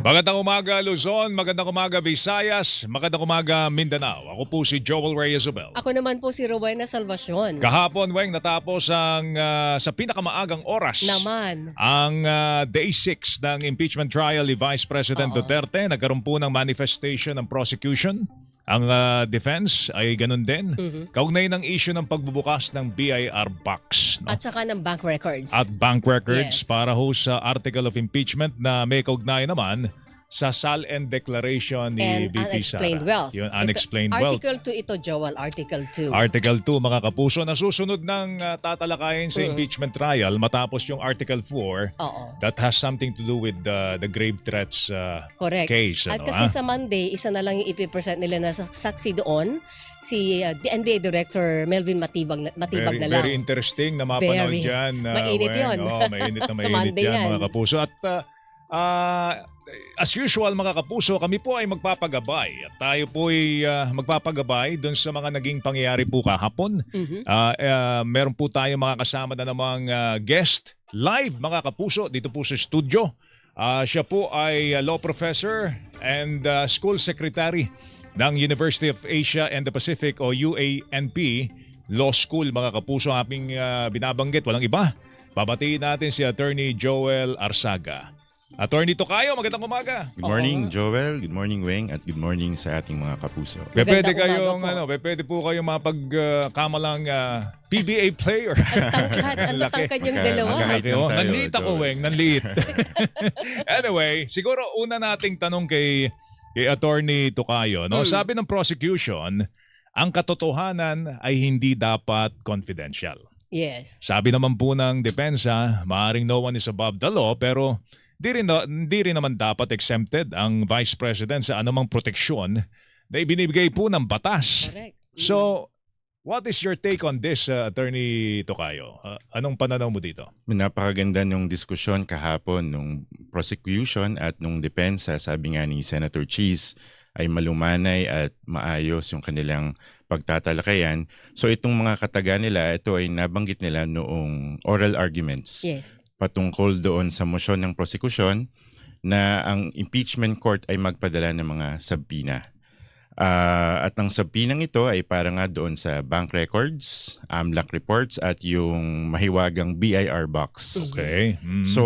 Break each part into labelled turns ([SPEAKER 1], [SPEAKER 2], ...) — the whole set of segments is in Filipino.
[SPEAKER 1] Magandang umaga Luzon, magandang umaga Visayas, magandang umaga Mindanao. Ako po si Joel Reyes-Ubel.
[SPEAKER 2] Ako naman po si Rowena Salvacion.
[SPEAKER 1] Kahapon, Weng, natapos ang sa pinakamaagang oras
[SPEAKER 2] Naman.
[SPEAKER 1] ang Day 6 ng impeachment trial ni Vice President Duterte. Nagkaroon po ng manifestation ng prosecution. Ang defense ay ganun din. Kaugnay ng issue ng pagbubukas ng BIR box. No?
[SPEAKER 2] At saka ng bank records.
[SPEAKER 1] At bank records
[SPEAKER 2] Yes.
[SPEAKER 1] para ho sa article of impeachment na may kaugnay naman sa SALN declaration ni
[SPEAKER 2] and
[SPEAKER 1] VP
[SPEAKER 2] unexplained
[SPEAKER 1] Sara.
[SPEAKER 2] wealth.
[SPEAKER 1] Yung unexplained wealth.
[SPEAKER 2] Article 2 ito, Joel. Article 2.
[SPEAKER 1] Article 2 mga kapuso na susunod ng tatalakayin sa impeachment trial matapos yung Article 4
[SPEAKER 2] Oo.
[SPEAKER 1] that has something to do with the grave threats
[SPEAKER 2] Correct.
[SPEAKER 1] case.
[SPEAKER 2] At
[SPEAKER 1] ano,
[SPEAKER 2] kasi sa Monday, isa na lang yung ipipresent nila na saksi doon, si NBI Director Melvin Matibag na lang.
[SPEAKER 1] Very interesting na mapanood
[SPEAKER 2] Very.
[SPEAKER 1] dyan.
[SPEAKER 2] Mainit
[SPEAKER 1] Weng.
[SPEAKER 2] yun.
[SPEAKER 1] Oh, mainit na
[SPEAKER 2] Sa
[SPEAKER 1] mainit
[SPEAKER 2] Monday
[SPEAKER 1] yan
[SPEAKER 2] yan.
[SPEAKER 1] mga kapuso. At as usual mga kapuso, kami po ay magpapagabay. At tayo po ay magpapagabay doon sa mga naging pangyayari po kahapon. Meron po tayo mga kasama na namang guest live mga kapuso dito po sa studio. Siya po ay law professor and school secretary ng University of Asia and the Pacific o UANP Law School mga kapuso. Aming binabanggit, walang iba. Babatiin natin si Attorney Joel Arsaga. Attorney Tocayo, magandang umaga.
[SPEAKER 3] Good morning, Joel. Good morning, Weng. At good morning sa ating mga kapuso.
[SPEAKER 1] Pwede
[SPEAKER 2] Magandang
[SPEAKER 1] kayong
[SPEAKER 2] umaga po.
[SPEAKER 1] pwede po kayong mapagkamalang PBA player.
[SPEAKER 2] Tangkad, ang
[SPEAKER 1] Laki.
[SPEAKER 2] tatangkad yung
[SPEAKER 3] Magka-
[SPEAKER 2] dalawa.
[SPEAKER 3] magka-height lang tayo,
[SPEAKER 1] Nanliit ako,
[SPEAKER 3] Joel.
[SPEAKER 1] Weng. Nanliit. Anyway, siguro una nating tanong kay Attorney Tocayo. No? Sabi ng prosecution, ang katotohanan ay hindi dapat confidential.
[SPEAKER 2] Yes.
[SPEAKER 1] Sabi naman po ng depensa, maaaring no one is above the law, pero di rin naman dapat exempted ang Vice President sa anumang proteksyon na ibinibigay po ng batas.
[SPEAKER 2] Correct.
[SPEAKER 1] So, what is your take on this, Attorney Tocayo? Anong pananaw mo dito?
[SPEAKER 3] Napakaganda nung diskusyon kahapon nung prosecution at nung depensa. Sabi nga ni Senator Cheese ay malumanay at maayos yung kanilang pagtatalakayan. So itong mga kataga nila, ito ay nabanggit nila noong oral arguments.
[SPEAKER 2] Yes.
[SPEAKER 3] Patungkol doon sa motion ng prosecution na ang impeachment court ay magpadala ng mga subpoena. At ang subpoenang ito ay para nga doon sa bank records, AMLAC reports at yung mahiwagang BIR box.
[SPEAKER 1] Okay.
[SPEAKER 3] So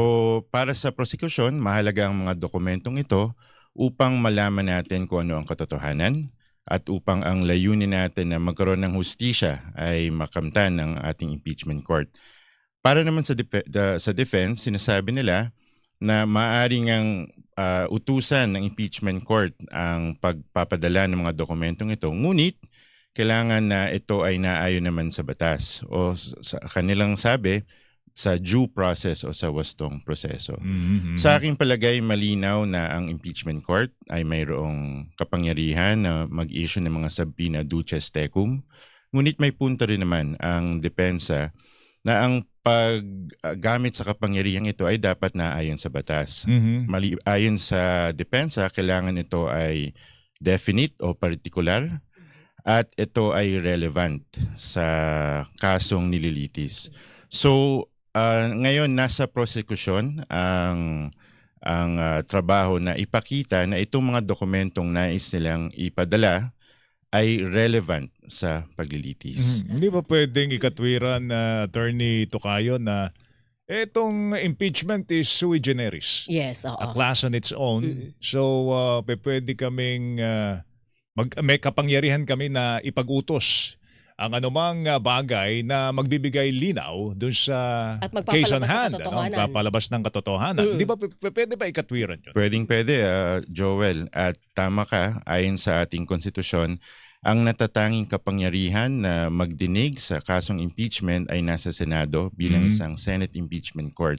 [SPEAKER 3] para sa prosecution, mahalaga ang mga dokumentong ito upang malaman natin kung ano ang katotohanan at upang ang layunin natin na magkaroon ng hustisya ay makamtan ng ating impeachment court. Para naman sa defense, sinasabi nila na maaaring ang utusan ng impeachment court ang pagpapadala ng mga dokumentong ito. Ngunit, kailangan na ito ay naayon naman sa batas o sa kanilang sabi, sa due process o sa wastong proseso. Sa aking palagay, malinaw na ang impeachment court ay mayroong kapangyarihan na mag-issue ng mga subpoena duces tecum. Ngunit may punto rin naman ang depensa na ang paggamit sa kapangyarihang ito ay dapat naayon sa batas. Ayon sa depensa, kailangan ito ay definite o particular at ito ay relevant sa kasong nililitis. So, ngayon nasa prosecution ang trabaho na ipakita na itong mga dokumentong nais nilang ipadala ay relevant sa paglilitis.
[SPEAKER 1] Hindi ba pwedeng ikatwiran na Attorney Tocayo na etong impeachment is sui generis?
[SPEAKER 2] Yes, oo.
[SPEAKER 1] A class on its own. So, pwede kaming may kapangyarihan kami na ipag-utos ang anumang bagay na magbibigay linaw dun sa
[SPEAKER 2] At
[SPEAKER 1] case on
[SPEAKER 2] magpapalabas ng
[SPEAKER 1] hand.
[SPEAKER 2] katotohanan.
[SPEAKER 1] Magpapalabas ng katotohanan. Di ba pwede ba ikatwiran yun?
[SPEAKER 3] Pwede, Joel. At tama ka, ayon sa ating konstitusyon, ang natatanging kapangyarihan na magdinig sa kasong impeachment ay nasa Senado bilang isang Senate Impeachment Court.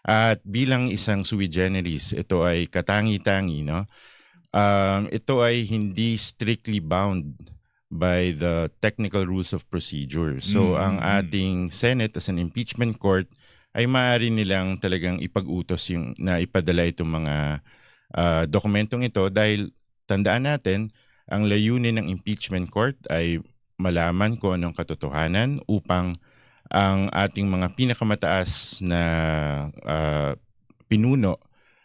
[SPEAKER 3] At bilang isang sui generis, ito ay katangi-tangi. No? Ito ay hindi strictly bound by the technical rules of procedure. So ang ating Senate as an impeachment court ay maaari nilang talagang ipag-utos yung na ipadala itong mga dokumentong ito dahil tandaan natin ang layunin ng impeachment court ay malaman kung anong katotohanan upang ang ating mga pinakamataas na pinuno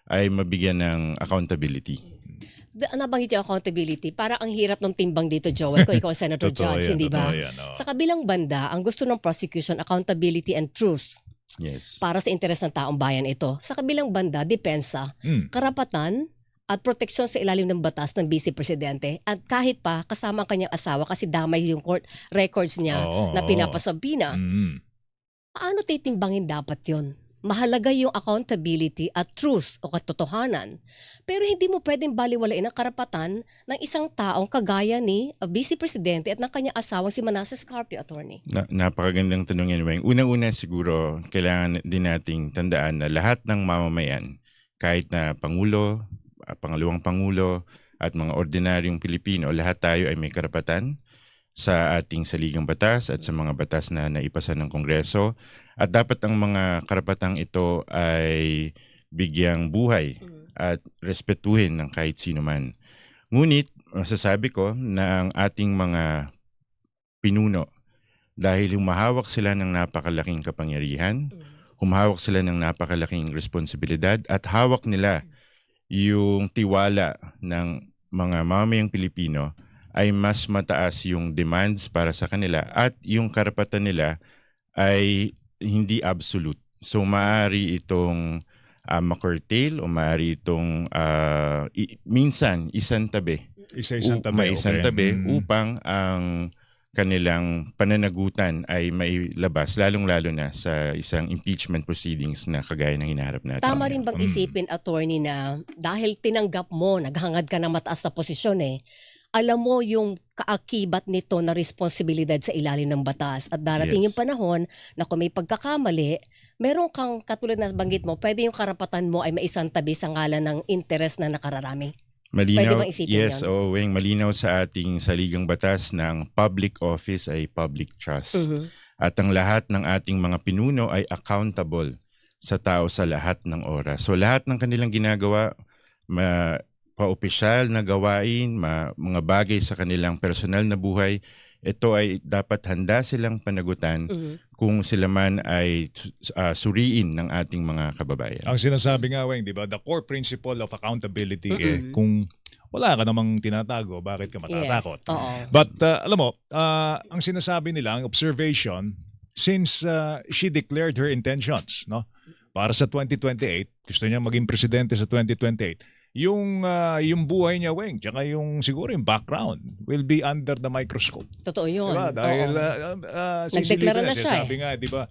[SPEAKER 3] ay mabigyan ng accountability.
[SPEAKER 2] Nabanggit yung accountability. Para ang hirap ng timbang dito, Joel, kung ikaw Senator
[SPEAKER 1] Totoo
[SPEAKER 2] Judge,
[SPEAKER 1] yan,
[SPEAKER 2] hindi ba?
[SPEAKER 1] totoo yan, oo.
[SPEAKER 2] Sa kabilang banda, ang gusto ng prosecution, accountability and truth
[SPEAKER 3] Yes.
[SPEAKER 2] para sa interes ng taong bayan ito. Sa kabilang banda, depensa,
[SPEAKER 1] Mm.
[SPEAKER 2] karapatan at proteksyon sa ilalim ng batas ng Vice Presidente at kahit pa kasama ang kanyang asawa kasi damay yung court records niya
[SPEAKER 1] Oo,
[SPEAKER 2] na
[SPEAKER 1] oo.
[SPEAKER 2] pinapasabina.
[SPEAKER 1] Mm.
[SPEAKER 2] Paano titimbangin dapat yon? Mahalaga yung accountability at truth o katotohanan. Pero hindi mo pwedeng baliwalain ang karapatan ng isang taong kagaya ni Vice Presidente at ng kanyang asawang si Manasseh Scarpio, attorney.
[SPEAKER 3] Napakagandang tanong yan, Weng. Unang-una siguro, kailangan din nating tandaan na lahat ng mamamayan, kahit na Pangulo, Pangalawang Pangulo, at mga ordinaryong Pilipino, lahat tayo ay may karapatan sa ating saligang batas at sa mga batas na naipasa ng Kongreso. At dapat ang mga karapatang ito ay bigyang buhay at respetuhin ng kahit sino man. Ngunit, masasabi ko na ang ating mga pinuno, dahil humahawak sila ng napakalaking kapangyarihan, humahawak sila ng napakalaking responsibilidad at hawak nila yung tiwala ng mga mamamayang Pilipino, ay mas mataas yung demands para sa kanila at yung karapatan nila ay hindi absolute. So maaari itong ma-curtail o maaari itong minsan isang tabi.
[SPEAKER 1] Isa-isang tabi.
[SPEAKER 3] Maisang
[SPEAKER 1] okay.
[SPEAKER 3] tabi
[SPEAKER 1] Mm.
[SPEAKER 3] upang ang kanilang pananagutan ay mailabas, lalong-lalo na sa isang impeachment proceedings na kagaya ng hinaharap natin.
[SPEAKER 2] Tama rin bang
[SPEAKER 1] Mm.
[SPEAKER 2] isipin, attorney, na dahil tinanggap mo, naghangad ka ng mataas na posisyon alam mo yung kaakibat nito na responsibilidad sa ilalim ng batas at darating
[SPEAKER 3] Yes.
[SPEAKER 2] yung panahon na kung may pagkakamali, meron kang katulad na banggit mo, pwede yung karapatan mo ay maisantabi sa ngalan ng interes na nakararami. Pwede
[SPEAKER 3] Malinaw,
[SPEAKER 2] bang isipin
[SPEAKER 3] yes,
[SPEAKER 2] yun?
[SPEAKER 3] Weng, malinaw sa ating saligang batas ng public office ay public trust. At ang lahat ng ating mga pinuno ay accountable sa tao sa lahat ng oras. So lahat ng kanilang ginagawa, pa-opisyal na gawain, mga bagay sa kanilang personal na buhay, ito ay dapat handa silang panagutan kung sila man ay suriin ng ating mga kababayan.
[SPEAKER 1] Ang sinasabi nga, Weng, di ba, the core principle of accountability kung wala ka namang tinatago, bakit ka matatakot?
[SPEAKER 2] Yes, oo.
[SPEAKER 1] But alam mo, ang sinasabi nila, ang observation, since she declared her intentions, no, para sa 2028, gusto niya maging presidente sa 2028, yung buhay niya, Weng, tsaka yung siguro yung background will be under the microscope.
[SPEAKER 2] Totoo yun.
[SPEAKER 1] Diba? Dahil
[SPEAKER 2] Oo.
[SPEAKER 1] si
[SPEAKER 2] Nagdeklara
[SPEAKER 1] Silvia
[SPEAKER 2] na siya,
[SPEAKER 1] sabi nga, di ba,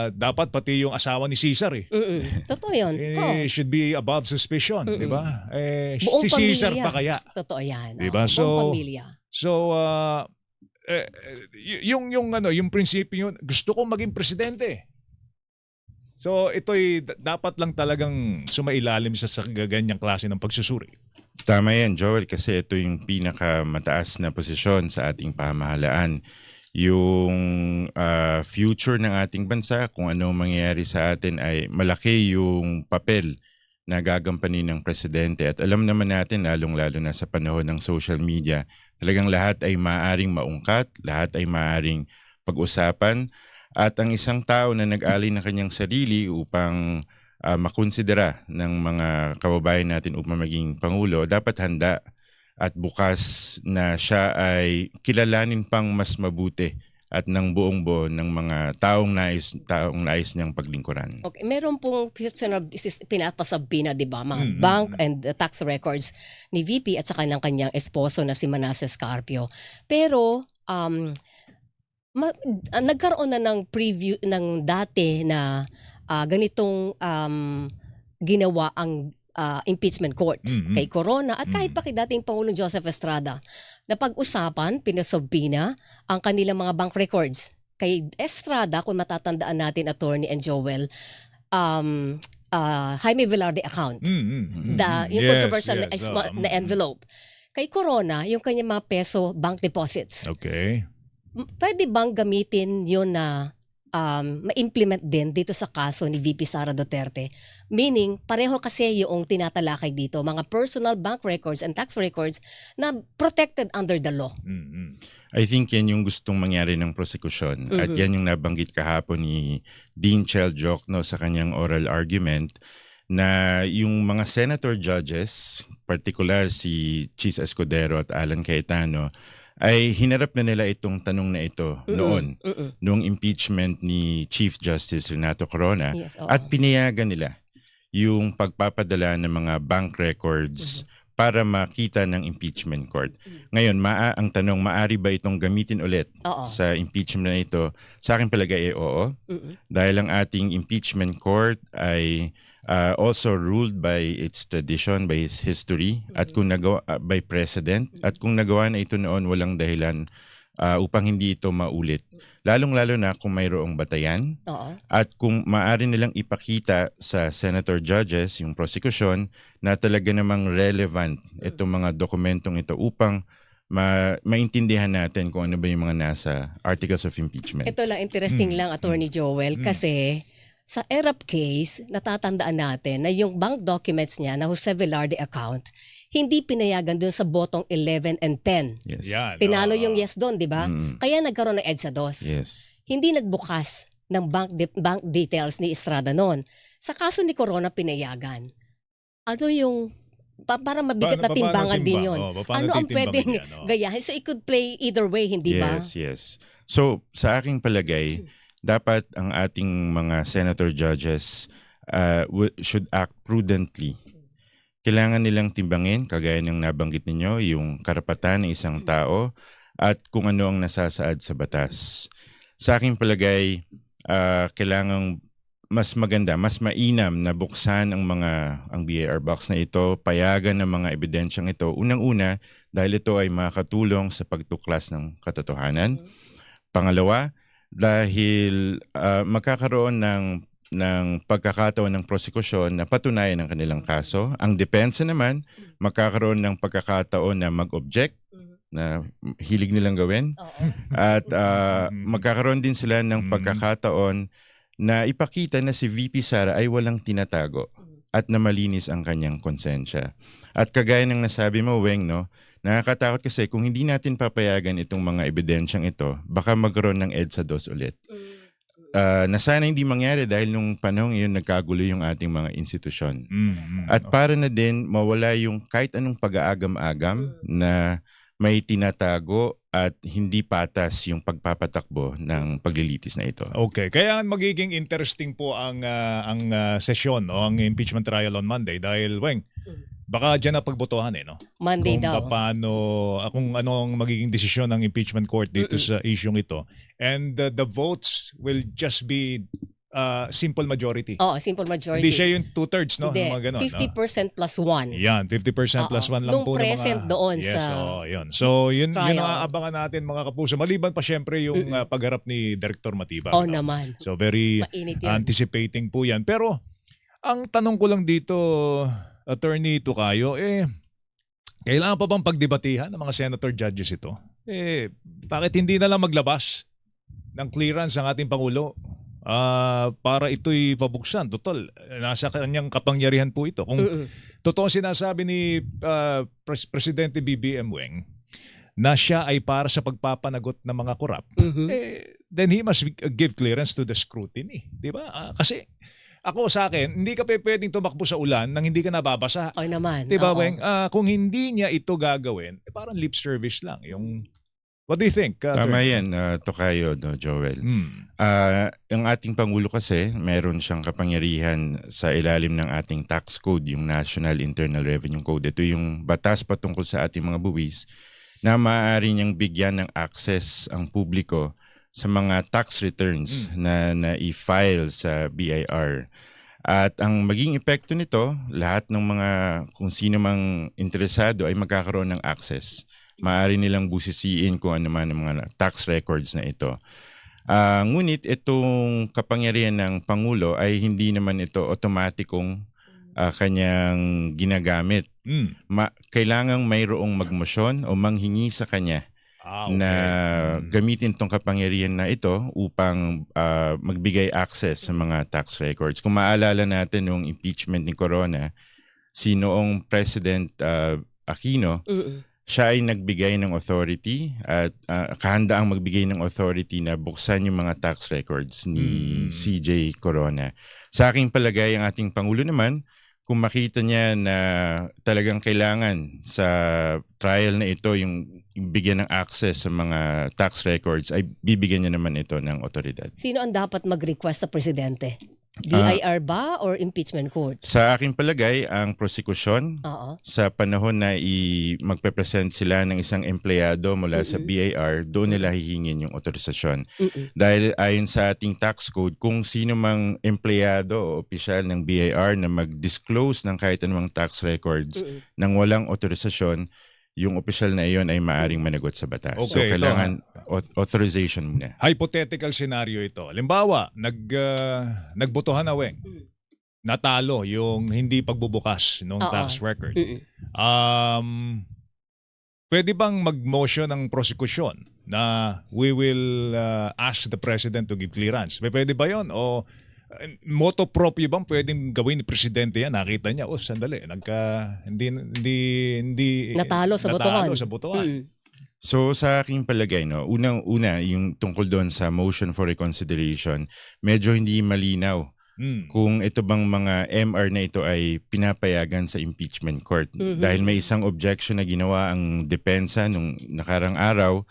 [SPEAKER 1] dapat pati yung asawa ni Cesar
[SPEAKER 2] Totoo yun. Oo.
[SPEAKER 1] should be above suspicion, di ba?
[SPEAKER 2] Buong
[SPEAKER 1] Si Cesar
[SPEAKER 2] pamilya.
[SPEAKER 1] pa kaya.
[SPEAKER 2] Totoo yan.
[SPEAKER 1] Diba?
[SPEAKER 2] Oo,
[SPEAKER 1] So,
[SPEAKER 2] buong pamilya.
[SPEAKER 1] So, yung prinsipyo yun, gusto kong maging presidente. So, ito'y dapat lang talagang sumailalim sa ganyang klase ng pagsusuri.
[SPEAKER 3] Tama yan, Joel, kasi ito yung pinakamataas na posisyon sa ating pamahalaan. Yung future ng ating bansa, kung ano mangyayari sa atin, ay malaki yung papel na gagampanin ng presidente. At alam naman natin, lalong-lalo na sa panahon ng social media, talagang lahat ay maaaring maungkat, lahat ay maaaring pag-usapan. At ang isang tao na nag-alay ng kanyang sarili upang makonsidera ng mga kababayan natin upang maging Pangulo, dapat handa at bukas na siya ay kilalanin pang mas mabuti at ng buong buo ng mga taong nais niyang paglingkuran.
[SPEAKER 2] Okay, meron pong pinapasabi na, 'di ba, mga bank and tax records ni VP at saka ng kanyang esposo na si Manasseh Scarpio. Pero nagkaroon na ng preview ng dati na ganitong ginawa ang impeachment court kay Corona at kahit pa kay dating Pangulong Joseph Estrada na pag-usapan, pinasabina ang kanilang mga bank records. Kay Estrada, kung matatandaan natin, Attorney and Joel, Jaime Velarde account. Yung controversial na envelope. Kay Corona, yung kanyang mga peso bank deposits.
[SPEAKER 1] Okay.
[SPEAKER 2] Pwede bang gamitin yun na ma-implement din dito sa kaso ni VP Sara Duterte? Meaning, pareho kasi yung tinatalakay dito, mga personal bank records and tax records na protected under the law.
[SPEAKER 3] I think yan yung gustong mangyari ng prosekusyon. At yan yung nabanggit kahapon ni Dean Chel Jokno sa kanyang oral argument na yung mga senator judges, particular si Chis Escudero at Alan Cayetano, ay hinarap na nila itong tanong na ito noon, noong impeachment ni Chief Justice Renato Corona,
[SPEAKER 2] Yes, oo.
[SPEAKER 3] at pinayagan nila yung pagpapadala ng mga bank records para makita ng impeachment court. Ngayon, ang tanong, maari ba itong gamitin ulit
[SPEAKER 2] Oo.
[SPEAKER 3] sa impeachment na ito? Sa akin palagay ay oo. Dahil ang ating impeachment court ay also ruled by its tradition, by its history, at kung nagawa by precedent, at kung nagawa na ito noon, walang dahilan upang hindi ito maulit. Lalong-lalo na kung mayroong batayan,
[SPEAKER 2] Oo.
[SPEAKER 3] at kung maaari nilang ipakita sa senator judges, yung prosecution, na talaga namang relevant itong mga dokumentong ito upang maintindihan natin kung ano ba yung mga nasa articles of impeachment.
[SPEAKER 2] Ito lang, interesting lang, Attorney Joel, kasi sa ERAP case, natatandaan natin na yung bank documents niya na Jose Velarde account, hindi pinayagan dun sa botong 11 and 10.
[SPEAKER 3] Yes.
[SPEAKER 1] Yan.
[SPEAKER 2] Tinalo yung yes doon, di ba? Kaya nagkaroon ng EDSA 2.
[SPEAKER 3] Yes.
[SPEAKER 2] Hindi nagbukas ng bank details ni Estrada noon. Sa kaso ni Corona, pinayagan. Ano yung, para mabigat na timbangan din yun. Ano ang pwedeng gayahin? So it could play either way, hindi ba?
[SPEAKER 3] Yes, yes. So sa aking palagay, dapat ang ating mga senator judges should act prudently. Kailangan nilang timbangin, kagaya ng nabanggit ninyo, yung karapatan ng isang tao at kung ano ang nasasaad sa batas. Sa aking palagay, kailangang mas maganda, mas mainam na buksan ang BAR box na ito, payagan ng mga ebidensyang ito. Unang-una, dahil ito ay makakatulong sa pagtuklas ng katotohanan. Pangalawa, dahil magkakaroon ng pagkakataon ng prosekusyon na patunayan ang kanilang kaso. Ang depensa naman, magkakaroon ng pagkakataon na mag-object, na hilig nilang gawin. At magkakaroon din sila ng pagkakataon na ipakita na si VP Sara ay walang tinatago at na malinis ang kanyang konsensya. At kagaya ng nasabi mo, Weng, no, nakakatakot kasi kung hindi natin papayagan itong mga ebidensyang ito, baka magkaroon ng EDSA 2 ulit. Na sana hindi mangyari dahil nung panahon yun nagkagulo yung ating mga institusyon. At para na din mawala yung kahit anong pag-aagam-agam na may tinatago at hindi patas yung pagpapatakbo ng paglilitis na ito.
[SPEAKER 1] Okay, kaya magiging interesting po ang sesyon, no, ang impeachment trial on Monday dahil, Weng, baka dyan na pagbotohan no?
[SPEAKER 2] Monday daw.
[SPEAKER 1] Kung anong magiging desisyon ng impeachment court dito sa isyung ito. And the votes will just be simple majority.
[SPEAKER 2] Oo, simple majority.
[SPEAKER 1] Hindi siya yung 2/3, no?
[SPEAKER 2] Hindi,
[SPEAKER 1] Mga ganun,
[SPEAKER 2] 50% plus 1.
[SPEAKER 1] Yan, 50% plus 1 lang
[SPEAKER 2] Nung
[SPEAKER 1] po.
[SPEAKER 2] present doon
[SPEAKER 1] yes,
[SPEAKER 2] sa
[SPEAKER 1] yun. So, yun
[SPEAKER 2] trial.
[SPEAKER 1] ang aabangan natin mga kapuso. Maliban pa syempre yung pagharap ni Director Matibag.
[SPEAKER 2] Oo
[SPEAKER 1] no?
[SPEAKER 2] naman.
[SPEAKER 1] So, very
[SPEAKER 2] Mainit yan.
[SPEAKER 1] anticipating po yan. Pero, ang tanong ko lang dito, Attorney Tucayo, kailangan pa bang pagdebatihan ng mga senator judges ito? Bakit hindi na lang maglabas ng clearance ang ating Pangulo para ito'y pabuksan? Total, nasa kanyang kapangyarihan po ito. Kung totoo sinasabi ni Presidente BBM Weng na siya ay para sa pagpapanagot ng mga korap, then he must give clearance to the scrutiny. Di ba? Kasi ako sa akin, hindi ka pwedeng tumakbo sa ulan nang hindi ka nababasa.
[SPEAKER 2] Ay naman.
[SPEAKER 1] Diba,
[SPEAKER 2] oo.
[SPEAKER 1] Weng? Kung hindi niya ito gagawin, parang lip service lang. What do you think?
[SPEAKER 3] Tama yan, Tocayo, no, Joel. Ang ating Pangulo kasi, meron siyang kapangyarihan sa ilalim ng ating tax code, yung National Internal Revenue Code. Ito yung batas patungkol sa ating mga buwis na maaari niyang bigyan ng access ang publiko sa mga tax returns na i-file sa BIR. At ang maging epekto nito, lahat ng mga kung sino mang interesado ay magkakaroon ng access. Maaari nilang busisiin kung ano man ang mga tax records na ito. Ngunit itong kapangyarihan ng Pangulo ay hindi naman ito otomatikong kanyang ginagamit. Kailangang mayroong magmosyon o manghingi sa kanya na gamitin tong kapangyarihan na ito upang magbigay access sa mga tax records. Kung maalala natin yung impeachment ni Corona, si noong President Aquino, siya ay nagbigay ng authority at kahandaang magbigay ng authority na buksan yung mga tax records ni CJ Corona. Sa aking palagay, ang ating Pangulo naman, kung makita niya na talagang kailangan sa trial na ito yung bigyan ng access sa mga tax records, ay bibigyan niya naman ito ng otoridad.
[SPEAKER 2] Sino ang dapat mag-request sa presidente? BIR ba or impeachment court?
[SPEAKER 3] Sa aking palagay, ang prosekusyon
[SPEAKER 2] Oo.
[SPEAKER 3] sa panahon na magpe-present sila ng isang empleyado mula sa BIR, doon nila hihingin yung otorisasyon. Dahil ayon sa ating tax code, kung sino mang empleyado o opisyal ng BIR na mag-disclose ng kahit anumang tax records nang walang otorisasyon, yung opisyal na iyon ay maaring managot sa batas. So
[SPEAKER 1] Okay,
[SPEAKER 3] kailangan authorization muna.
[SPEAKER 1] Hypothetical scenario ito. Halimbawa, nagbotohan na, Weng. Natalo yung hindi pagbubukas ng
[SPEAKER 2] Oo.
[SPEAKER 1] tax record. Pwede bang mag-motion ng prosecution na we will ask the president to give clearance? Pwede ba yon? O moto proprio bang pwedeng gawin ni presidente yan? Nakita niya, sandali, hindi
[SPEAKER 2] Natalo sa botohan.
[SPEAKER 3] So sa aking palagay, no, unang-una yung tungkol doon sa motion for reconsideration, medyo hindi malinaw kung ito bang mga MR na ito ay pinapayagan sa impeachment court. Dahil may isang objection na ginawa ang depensa nung nakarang araw,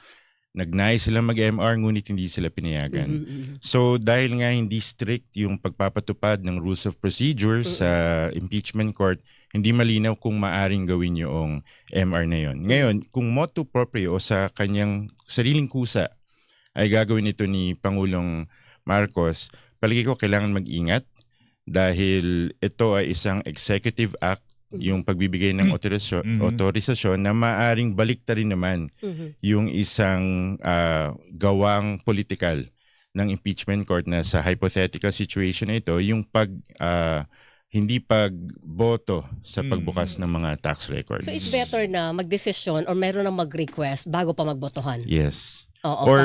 [SPEAKER 3] nagnais sila mag-MR ngunit hindi sila pinayagan. So dahil nga hindi strict yung pagpapatupad ng rules of procedure sa impeachment court, hindi malinaw kung maaring gawin yung MR na yon. Ngayon, kung motu proprio o sa kanyang sariling kusa ay gagawin ito ni Pangulong Marcos, palagi ko kailangan mag-ingat dahil ito ay isang executive act, yung pagbibigay ng otorisasyon na maaring baliktarin naman yung isang gawang politikal ng impeachment court na sa hypothetical situation na ito, yung hindi pagboto sa pagbukas ng mga tax records.
[SPEAKER 2] So it's better na magdesisyon or meron na mag-request bago pa magbotohan?
[SPEAKER 3] Yes.
[SPEAKER 2] Oo,
[SPEAKER 3] Or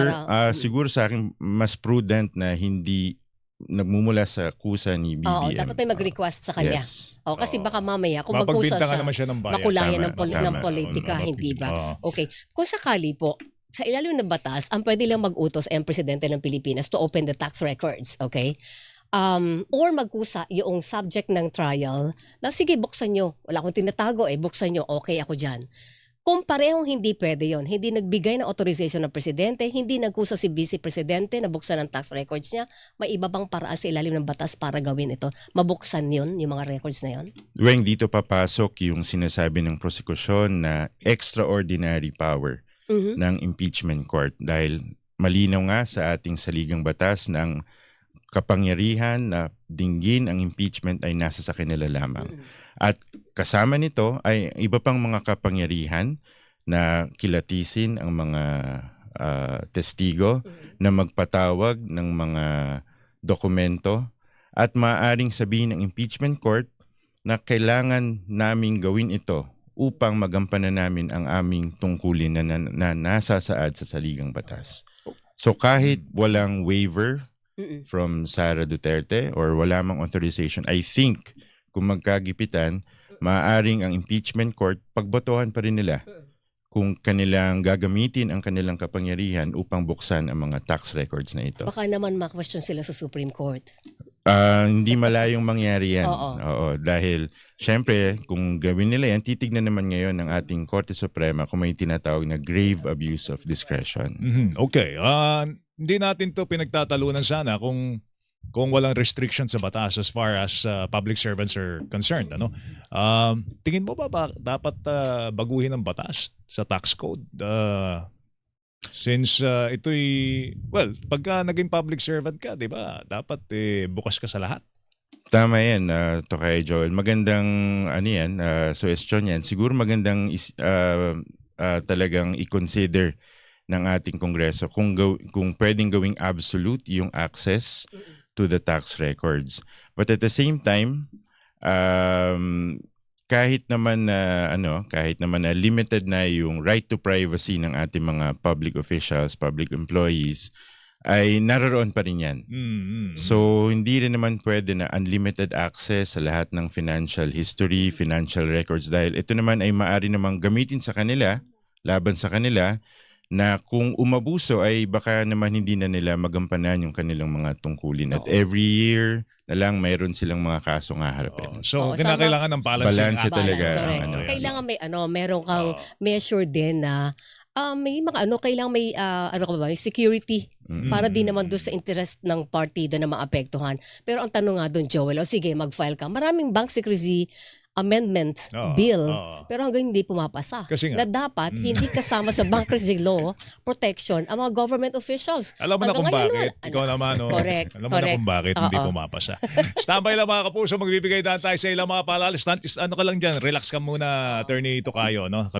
[SPEAKER 3] siguro sa akin, mas prudent na hindi nagmumula sa kusa ni BBM.
[SPEAKER 2] Oo, dapat may mag-request sa kanya.
[SPEAKER 3] Yes.
[SPEAKER 2] O, kasi baka mamaya, kung magkusa
[SPEAKER 1] Mapagbintangan
[SPEAKER 2] siya,
[SPEAKER 1] naman siya ng bayan.
[SPEAKER 2] makulayan ng,
[SPEAKER 3] Tama.
[SPEAKER 2] ng politika, hindi ba?
[SPEAKER 1] Oo.
[SPEAKER 2] Okay. Kung sakali po, sa ilalim ng batas, ang pwede lang mag-utos ay ang presidente ng Pilipinas to open the tax records, okay? Or magkusa yung subject ng trial na sige, buksan nyo. Wala akong tinatago buksan nyo. Okay ako dyan. Kung parehong hindi pwede yon, hindi nagbigay ng authorization ng presidente, hindi nagkusa si vice presidente na buksan ang tax records niya, may iba bang paraan sa ilalim ng batas para gawin ito? Mabuksan yon, yung mga records na yon?
[SPEAKER 3] Weng, dito papasok yung sinasabi ng prosekusyon na extraordinary power ng impeachment court dahil malinaw nga sa ating saligang batas ng kapangyarihan na dinggin ang impeachment ay nasa sa kanila lamang. At kasama nito ay iba pang mga kapangyarihan na kilatisin ang mga testigo, na magpatawag ng mga dokumento at maaaring sabihin ng impeachment court na kailangan naming gawin ito upang magampanan namin ang aming tungkulin na nasasaad sa saligang batas. So kahit walang waiver from Sara Duterte or wala mang authorization, I think kung magkagipitan, maaaring ang impeachment court pagbotohan pa rin nila kung kanilang gagamitin ang kanilang kapangyarihan upang buksan ang mga tax records na ito.
[SPEAKER 2] Baka naman ma-question sila sa Supreme Court.
[SPEAKER 3] Hindi malayong mangyari yan.
[SPEAKER 2] Oo.
[SPEAKER 3] Dahil syempre kung gawin nila yan, titignan naman ngayon ng ating Korte Suprema kung may tinatawag na grave abuse of discretion.
[SPEAKER 1] Okay. Hindi natin to pinagtatalunan sana kung walang restriction sa batas as far as public servants are concerned. Tingin mo ba dapat baguhin ang batas sa tax code? Since ito'y, pagka naging public servant ka, di ba, dapat bukas ka sa lahat.
[SPEAKER 3] Tama yan, Tokay Joel. Magandang suggestion yan. Siguro magandang talagang i-consider ng ating Kongreso kung pwedeng gawing absolute yung access to the tax records. But at the same time, kahit naman na limited na yung right to privacy ng ating mga public officials, public employees, ay naroon pa rin yan. So hindi rin naman pwede na unlimited access sa lahat ng financial history, financial records dahil ito naman ay maaari namang gamitin sa kanila laban sa kanila na kung umabuso ay baka naman hindi na nila magampanan yung kanilang mga tungkulin. At
[SPEAKER 2] Oo.
[SPEAKER 3] every year na lang mayroon silang mga kasong haharapin.
[SPEAKER 1] So,
[SPEAKER 2] Oo,
[SPEAKER 1] kinakailangan ng balancing
[SPEAKER 3] Balance
[SPEAKER 1] act.
[SPEAKER 3] talaga
[SPEAKER 2] Balance,
[SPEAKER 3] ang
[SPEAKER 2] correct.
[SPEAKER 3] ano.
[SPEAKER 2] Kailangan may meron kang
[SPEAKER 1] Oo.
[SPEAKER 2] measure din na may mga kailangan may may security para din naman doon sa interest ng partido na maapektuhan. Pero ang tanong nga doon, Joel, sige, mag-file ka. Maraming bank secrecy amendment
[SPEAKER 1] Oo,
[SPEAKER 2] bill,
[SPEAKER 1] oo.
[SPEAKER 2] pero hanggang hindi pumapasa.
[SPEAKER 1] Kasi nga.
[SPEAKER 2] Na dapat hindi kasama sa bank secrecy law protection ang mga government officials.
[SPEAKER 1] Alam mo na
[SPEAKER 2] Hanggang
[SPEAKER 1] kung
[SPEAKER 2] ngayon,
[SPEAKER 1] bakit.
[SPEAKER 2] wala.
[SPEAKER 1] Ikaw naman, no?
[SPEAKER 2] Correct,
[SPEAKER 1] Alam mo na
[SPEAKER 2] correct.
[SPEAKER 1] kung bakit hindi
[SPEAKER 2] Oo.
[SPEAKER 1] pumapasa. Standby lang mga kapuso, magbibigay daan tayo sa ilang mga paalala. Ano ka lang dyan, relax ka muna, Attorney Tocayo, no?